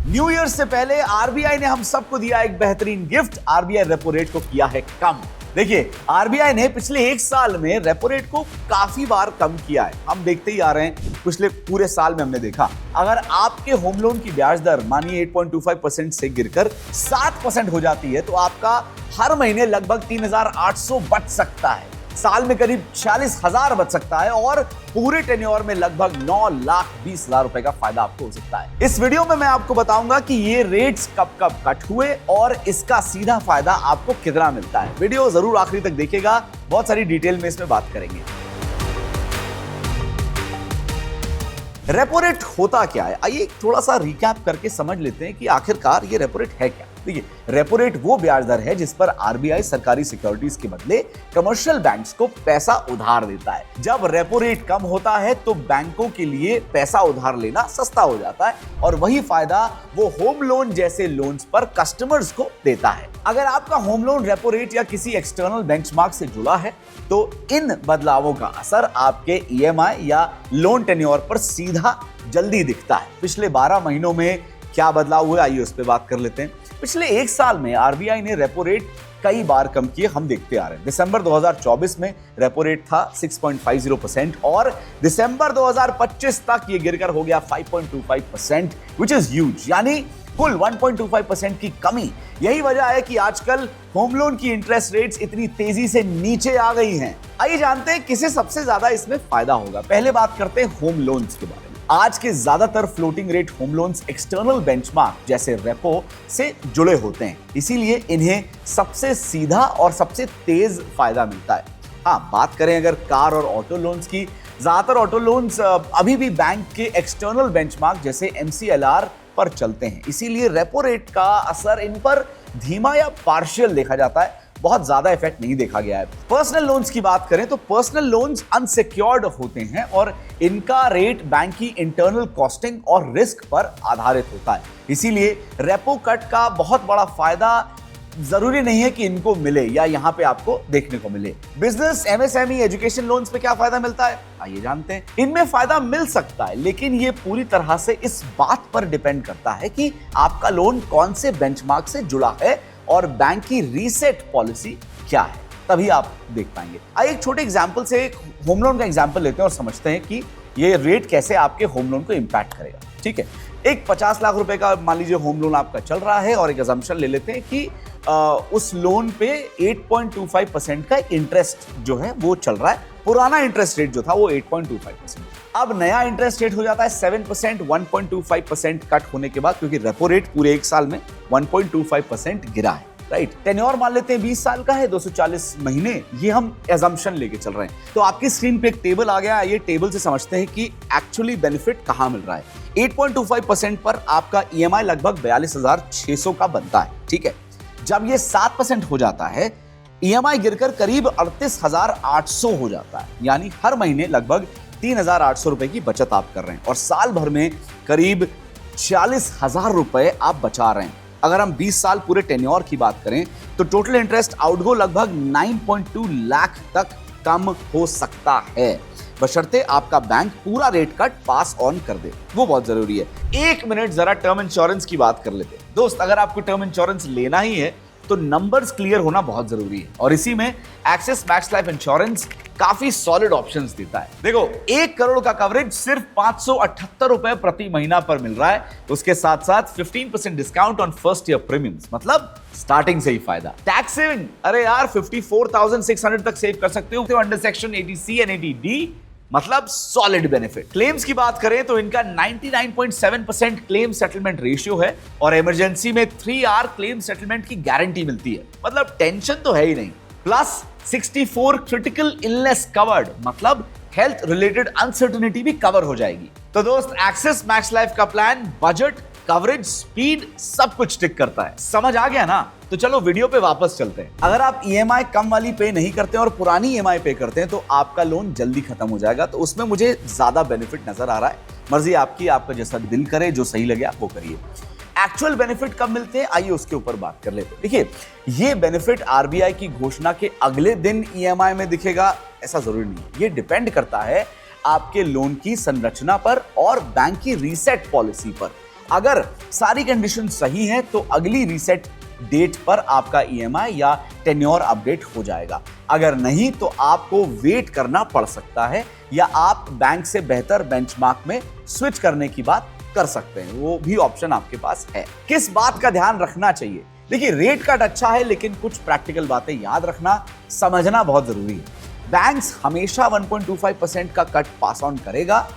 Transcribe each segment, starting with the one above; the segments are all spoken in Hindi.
न्यू ईयर से पहले आरबीआई ने हम सबको दिया एक बेहतरीन गिफ्ट। आरबीआई रेपो रेट को किया है कम। देखिए, आरबीआई ने पिछले एक साल में रेपो रेट को काफी बार कम किया है। हम देखते ही आ रहे हैं, पिछले पूरे साल में हमने देखा, अगर आपके होम लोन की ब्याज दर मानिए 8.25% से गिरकर 7% हो जाती है तो आपका हर महीने लगभग 3,800 बच सकता है, साल में करीब 46,000 बच सकता है और पूरे टेन्योर में लगभग 9,20,000 रुपए का फायदा आपको हो सकता है। इस वीडियो में मैं आपको बताऊंगा कि ये रेट्स कब कब कट हुए और इसका सीधा फायदा आपको कितना मिलता है। वीडियो जरूर आखिरी तक देखिएगा, बहुत सारी डिटेल में इसमें बात करेंगे। रेपो रेट होता क्या है, आइए थोड़ा सा रिकैप करके समझ लेते हैं कि आखिरकार ये रेपो रेट है क्या। देखिए, रेपो रेट वो ब्याज दर है जिस पर आरबीआई सरकारी सिक्योरिटीज के बदले कमर्शियल बैंक्स को पैसा उधार देता है। जब रेपो रेट कम होता है तो बैंकों के लिए पैसा उधार लेना सस्ता हो जाता है और वही फायदा वो होम लोन जैसे लोन्स पर कस्टमर्स को देता है। अगर आपका होम लोन रेपो रेट या किसी एक्सटर्नल बेंचमार्क से जुड़ा है तो इन बदलावों का असर आपके ईएमआई या लोन टेन्योर पर सीधा जल्दी दिखता है। पिछले 12 महीनों में क्या बदलाव हुए, आइए उस पर बात कर लेते हैं। पिछले एक साल में आरबीआई ने रेपो रेट कई बार कम किए, हम देखते आ रहे हैं। दिसंबर 2024 में रेपो रेट था 6.50% और दिसंबर 2025 तक ये गिरकर हो गया 5.25%, विच इज ह्यूज, यानी कुल 1.25% की कमी। यही वजह है कि आजकल होम लोन की इंटरेस्ट रेट्स इतनी तेजी से नीचे आ गई हैं। आइए जानते हैं किसे सबसे ज्यादा इसमें फायदा होगा। पहले बात करते हैं होम लोन्स के बारे में। आज के ज्यादातर floating rate home loans external benchmark जैसे रेपो से जुड़े होते हैं, इसीलिए इन्हें सबसे सीधा और सबसे तेज फायदा मिलता है। हाँ, बात करें अगर कार और ऑटो लोन्स की, ज्यादातर ऑटो लोन्स अभी भी बैंक के एक्सटर्नल बेंचमार्क जैसे एमसीएलआर पर चलते हैं, इसीलिए रेपो रेट का असर इन पर धीमा या पार्शियल देखा जाता है, बहुत ज्यादा इफेक्ट नहीं देखा गया है। पर्सनल लोन्स की बात करें तो पर्सनल लोन्स अनसिक्योर्ड होते हैं और इनका रेट बैंक की इंटरनल कॉस्टिंग और रिस्क पर आधारित होता है, इसीलिए रेपो कट का बहुत बड़ा फायदा जरूरी नहीं है कि इनको मिले या यहां पे आपको देखने को मिले। बिजनेस, एमएसएमई, एजुकेशन लोन्स पे क्या फायदा मिलता है, आइए जानते हैं। इनमें फायदा मिल सकता है, लेकिन ये पूरी तरह से इस बात पर डिपेंड करता है कि आपका लोन कौन से बेंचमार्क से जुड़ा है और बैंक की रीसेट पॉलिसी क्या है, तभी आप देख पाएंगे। आइए एक छोटे एग्जांपल से एक होम लोन का एग्जांपल लेते हैं और समझते हैं कि ये रेट कैसे आपके होम लोन को इंपैक्ट करेगा। ठीक है, एक 50 लाख रुपए का मान लीजिए होम लोन आपका चल रहा है और एक अजम्पशन ले लेते हैं कि उस लोन पे 8.25% का इंटरेस्ट जो है वो चल रहा है। पुराना इंटरेस्ट रेट जो था वो 8.25%, अब नया इंटरेस्ट रेट हो जाता है 7%। 1.25% कट होने के बाद, क्योंकि रेपो रेट पूरे एक साल में 1.25% गिरा है, राइट। टेन्योर मान लेते हैं 20 साल का है, 240 महीने, ये हम एजम्पशन लेके चल रहे हैं। तो आपकी स्क्रीन पे एक टेबल आ गया, ये टेबल से समझते हैं कि एक्चुअली बेनिफिट कहां मिल रहा है। 8.25% पर आपका ईएमआई लगभग 42,600 का बनता है, ठीक है। जब ये 7% हो जाता है, ईएमआई गिरकर करीब 38,800 हो जाता है, यानी हर महीने लगभग 3,800 रुपए की बचत आप कर रहे हैं और साल भर में करीब 40,000 रुपए आप बचा रहे हैं। अगर हम 20 साल पूरे टेन्योर की बात करें तो टोटल इंटरेस्ट आउटगो लगभग 9.2 लाख तक कम हो सकता है, बशर्ते आपका बैंक पूरा रेट कट पास ऑन कर दे, वो बहुत जरूरी है। एक मिनट जरा टर्म इंश्योरेंस की बात कर लेते हैं। दोस्त, अगर आपको टर्म इंश्योरेंस लेना ही है तो नंबर्स क्लियर होना बहुत जरूरी है और इसी में एक्सिस मैक्स लाइफ इंश्योरेंस काफी सॉलिड ऑप्शंस देता है। देखो, 1 करोड़ का कवरेज सिर्फ 578 रुपए प्रति महीना पर मिल रहा है, उसके साथ साथ 15% discount on first year premiums, मतलब स्टार्टिंग से ही फायदा। टैक्स सेविंग, अरे यार 54,600 तक सेव कर सकते हो under section 80C and 80D, मतलब सॉलिड बेनिफिट। क्लेम्स की बात करें तो इनका 99.7% क्लेम सेटलमेंट रेशियो है और इमरजेंसी में 3 आवर क्लेम सेटलमेंट की गारंटी मिलती है, मतलब टेंशन तो है ही नहीं। प्लस 64 क्रिटिकल इलनेस कवर्ड, मतलब हेल्थ रिलेटेड अनसर्टेनिटी भी कवर हो जाएगी। तो दोस्त, एक्सिस मैक्स लाइफ का प्लान बजट, कवरेज, स्पीड सब कुछ टिक करता है। समझ आ गया ना? तो चलो वीडियो पे वापस चलते हैं। अगर आप ईएमआई कम वाली पे नहीं करते और पुरानी ईएमआई पे करते हैं तो आपका लोन जल्दी खत्म हो जाएगा, तो उसमें मुझे ज्यादा बेनिफिट नजर आ रहा है। मर्जी आपकी, आपका जैसा दिल करे, जो सही लगे आप वो करिए। एक्चुअल बेनिफिट कब मिलते हैं, आइए उसके ऊपर बात कर लेते हैं। देखिए, ये बेनिफिट आरबीआई की घोषणा के अगले दिन ईएमआई में दिखेगा ऐसा जरूरी नहीं, ये डिपेंड करता है आपके लोन की संरचना पर और बैंक की रीसेट पॉलिसी पर। अगर सारी कंडीशन सही है तो अगली रीसेट डेट पर आपका ईएमआई या टेन्योर अपडेट हो जाएगा। अगर नहीं तो आपको वेट करना पड़ सकता है या आप बैंक से बेहतर बेंचमार्क में स्विच करने की बात कर सकते हैं, वो भी ऑप्शन आपके पास है। किस बात का ध्यान रखना चाहिए? देखिए, रेट कट अच्छा है लेकिन कुछ प्रैक्टिकल बातें याद रखना, समझना बहुत जरूरी है। बैंक्स हमेशा 1.25% का कट पास ऑन करेगा,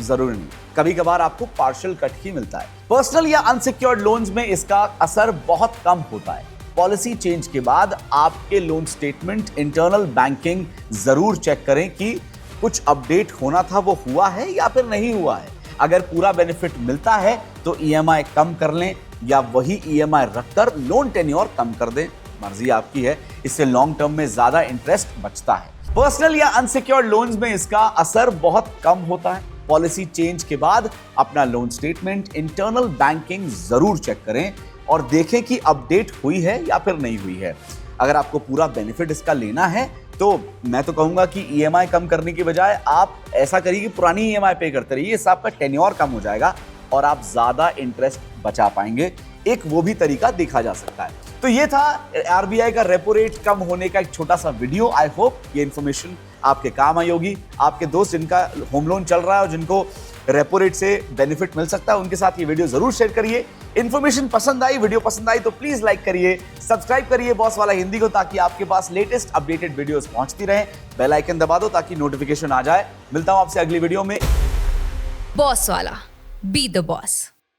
जरूरी नहीं, कभी कभार आपको पार्शियल कट ही मिलता है। पर्सनल या अनसिक्योर्ड लोन्स में इसका असर बहुत कम होता है। पॉलिसी चेंज के बाद आपके लोन स्टेटमेंट, इंटरनल बैंकिंग जरूर चेक करें कि कुछ अपडेट होना था वो हुआ है या फिर नहीं हुआ है। अगर पूरा बेनिफिट मिलता है तो ईएमआई कम कर लें या वही ईएमआई रखकर लोन टेन्योर कम कर दें, मर्जी आपकी है। इससे लॉन्ग टर्म में ज्यादा इंटरेस्ट बचता है। पर्सनल या अनसिक्योर्ड लोन्स में इसका असर बहुत कम होता है। पॉलिसी चेंज के बाद अपना लोन स्टेटमेंट, इंटरनल बैंकिंग जरूर चेक करें और देखें कि अपडेट हुई है या फिर नहीं हुई है। अगर आपको पूरा बेनिफिट इसका लेना है तो मैं तो कहूंगा कि ईएमआई कम करने की बजाय आप ऐसा करिए कि पुरानी ईएमआई पे करते रहिए, इससे आपका टेन्योर कम हो जाएगा और आप ज्यादा इंटरेस्ट बचा पाएंगे। एक वो भी तरीका देखा जा सकता है। तो ये था आरबीआई का रेपो रेट कम होने का एक छोटा सा वीडियो। आई होप ये इन्फॉर्मेशन आपके काम आई होगी। आपके दोस्त जिनका होम लोन चल रहा है और जिनको रेपो रेट से बेनिफिट मिल सकता है, उनके साथ ये वीडियो जरूर शेयर करिए। इन्फॉर्मेशन पसंद आई, वीडियो पसंद आई तो प्लीज लाइक करिए, सब्सक्राइब करिए बॉस वाला हिंदी को, ताकि आपके पास लेटेस्ट अपडेटेड वीडियोस पहुंचती रहें। बेल आइकन दबा दो ताकि नोटिफिकेशन आ जाए। मिलता हूं आपसे अगली वीडियो में। बॉस वाला, बी द बॉस।